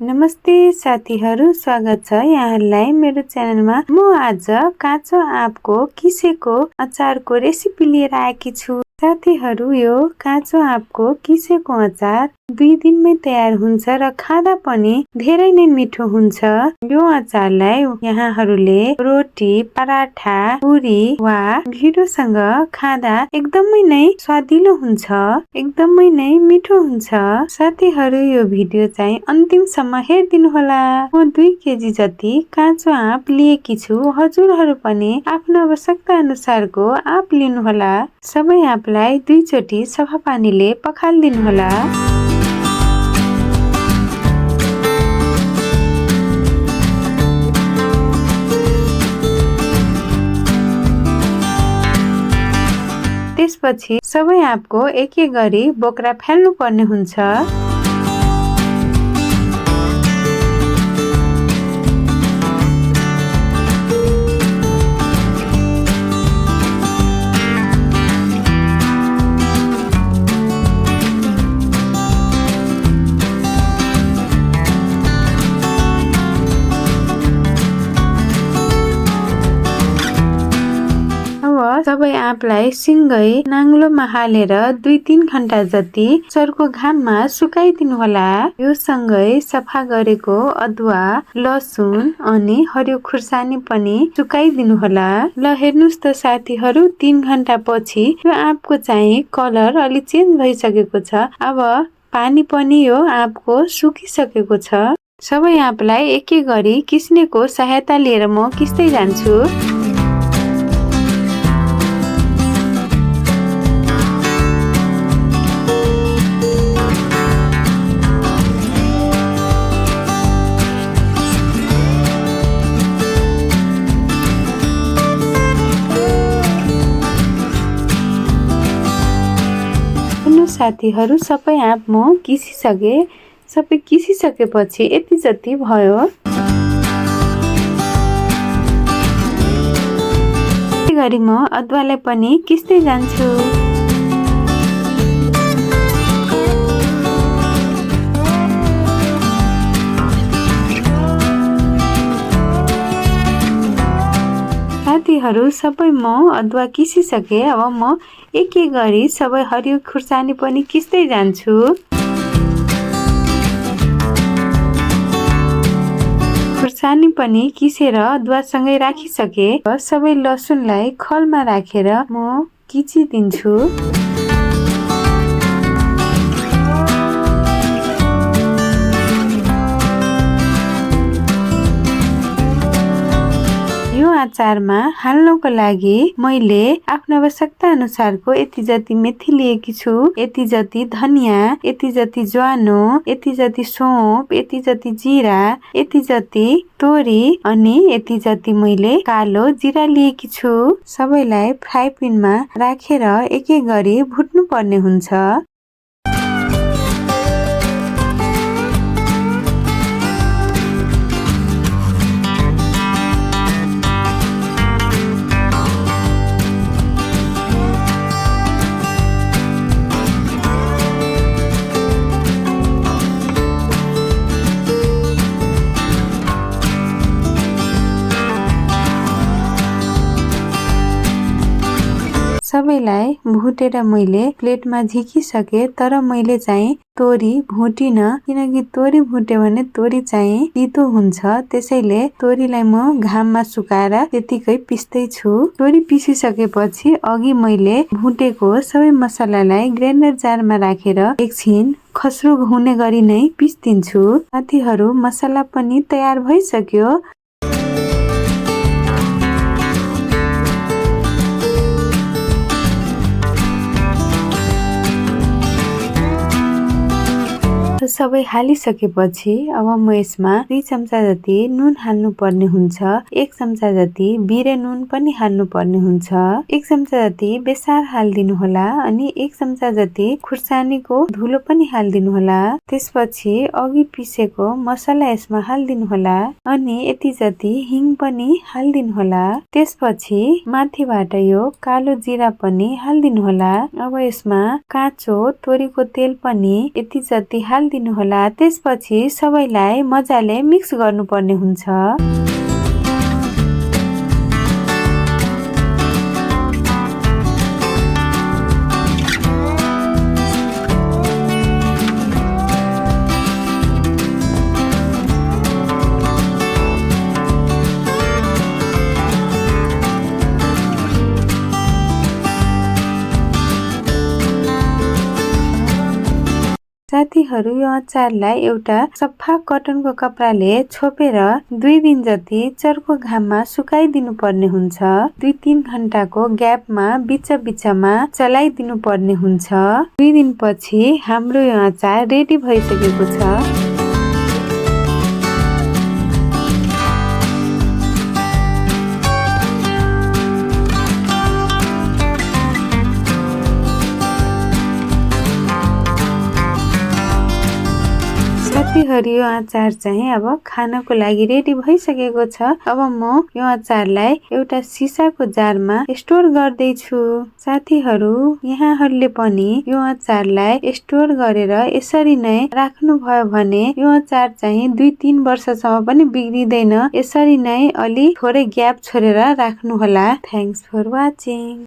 नमस्ते साथीहरू, स्वागत छ यहाँहरूलाई मेरो च्यानलमा। म आज काँचो आँपको किसेको अचारको रेसिपी लिएर आएकी छु। साथीहरू, यो काँचो आँपको किसेको अचार 2 दिनमै तयार हुन्छ र खाँदा पनि धेरै नै मिठो हुन्छ। यो अचारलाई यहाँहरूले रोटी, पराठा, पुरी वा ढिँडोसँग खाँदा एकदमै नै स्वादिलो हुन्छ, एकदमै नै मिठो हुन्छ। साथीहरू, यो भिडियो चाहिँ अन्तिमसम्म हेरिदिनु होला। म 2 केजी जति काँचो आँप लिएकी छु। हजुरहरू पनि आफ्नो आवश्यकता अनुसारको आँप लिनु होला। सबै आँपलाई 2 चोटि सफा पानीले पखालिदिनु होला। त्यसपछि सबै आँपको एक गरी बोक्रा फाल्नु पर्ने हुन्छ। सबै आँपलाई सिँगै नाङ्लोमा हालेर 2-3 घण्टा जति चर्को घाममा सुकाइदिनु होला। यो सँगै सफा गरेको अदुवा, लसुन अनि हरियो खुर्सानी पनि सुकाइदिनु होला। ल हेर्नुस् त साथीहरू, 3 घण्टा पछि यो आँपको चाहिँ कलर अलि चेन्ज भइसकेको छ। अब पानी पनि यो आँपको सुकिसकेको छ। सबै आँपलाई एक गरी किस्नेको सहायता लिएर म किस्दै जान्छु। साथीहरू, सबै आँप म किसिसके। सबै किसिसकेपछि यति जति भयो। यसै गरी म अदुवालाई पनि किस्दै जान्छु। साथीहरू, सबै म अदुवा किसिसके। अब म एक गरी सबै हरियो खुर्सानी पनि किस्दै जान्छु। खुर्सानी पनि किसेर अदुवासँगै राखिसके। सबै लसुनलाई खलमा राखेर म किचिदिन्छु। अचारमा हाल्नको लागि मैले आफ्नो आवश्यकता अनुसारको यति जति मेथी लिएकी छु, यति जति धनिया, यति जति ज्वानो, यति जति सौंफ, यति जति जीरा, यति जति तोरी अनि यति जति मैले कालो जीरा लिएकी छु। सबैलाई फ्राई प्यानमा राखेर एक गरी भुट्नु पर्ने हुन्छ। सबैलाई भुटेर मैले प्लेटमा झिकिसके। तर मैले चाहिँ तोरी भुटिन, किनकि तोरी भुट्यो भने तोरी चाहिँ तितो हुन्छ। त्यसैले तोरीलाई म घाममा सुकाएर त्यतिकै पिस्दै छु। तोरी पिसिसकेपछि अघि मैले भुटेको सबै मसलालाई ग्राइन्डर जारमा राखेर एकछिन खस्रो हुने गरी नै पिस्दिन्छु। साथीहरू, मसला पनि तयार भइसक्यो। सबै हालिसकेपछि अब म यसमा 2 चम्चा जति नुन हाल्नु पर्ने हुन्छ। 1 चम्चा जति बिरे नुन पनि हाल्नु पर्ने हुन्छ। 1 चम्चा जति बेसार हालिदिनु होला अनि 1 चम्चा जति खुर्सानीको धुलो पनि हालिदिनु होला। त्यसपछि अघि पिसेको मसला यसमा हालिदिनु होला अनि यति जति हिङ पनि हालिदिनु होला। त्यसपछि माथिबाट यो कालो जीरा पनि हालिदिनु होला। अब यसमा काँचो तोरीको तेल पनि यति जति हालिदिनु दिनुहोला। त्यसपछि सबैलाई मजाले मिक्स गर्नुपर्ने हुन्छ। साथीहरू यो अचारलाई एउटा सफा कटनको कपडाले छोपेर 2 दिन जति चर्को घाममा सुकाइदिनु पर्ने हुन्छ। 2-3 घण्टाको ग्यापमा बिचमा चलाइदिनु पर्ने हुन्छ। 2 दिनपछि हाम्रो यो अचार रेडी भइसकेको छ। साथीहरू यो अचार चाहिँ अब खानको लागि रेडी भइसकेको छ। अब म यो अचारलाई एउटा सिसाको जारमा स्टोर गर्दैछु। साथीहरू यहाँहरूले पनि यो अचारलाई स्टोर गरेर यसरी नै राख्नुभयो भने यो अचार चाहिँ 2-3 वर्षसम्म पनि बिग्रिँदैन। यसरी नै अलि थोरै ग्याप छोडेर राख्नुहोला। Thanks for watching.